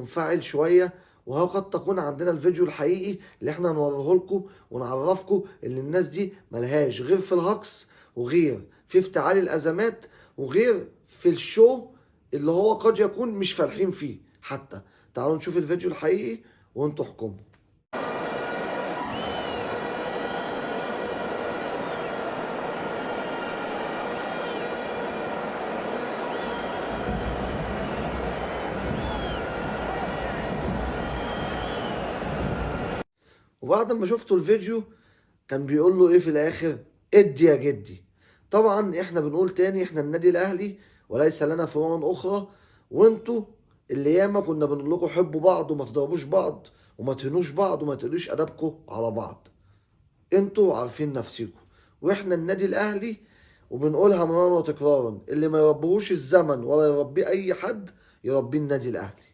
منفعل شويه، وهو قد تكون عندنا الفيديو الحقيقي اللي احنا هنوريه لكم ونعرفكم ان الناس دي ملهاش غير في الهجص، وغير في افتعال الازمات، وغير في الشو اللي هو قد يكون مش فالحين فيه حتى. تعالوا نشوف الفيديو الحقيقي وانتوا احكموا. وبعد ما شفتوا الفيديو كان بيقول له ايه في الاخر؟ ادي يا جدي. طبعا احنا بنقول تاني، احنا النادي الاهلي وليس لنا فروع اخرى، وانتوا اللي ياما كنا بنقول لكم حبوا بعض وما تضربوش بعض وما تهنوش بعض وما تقولوش ادابكم على بعض. انتوا عارفين نفسيكم، واحنا النادي الاهلي وبنقولها مرارا وتكرارا، اللي ما يربوش الزمن ولا يربيه اي حد يربيه النادي الاهلي.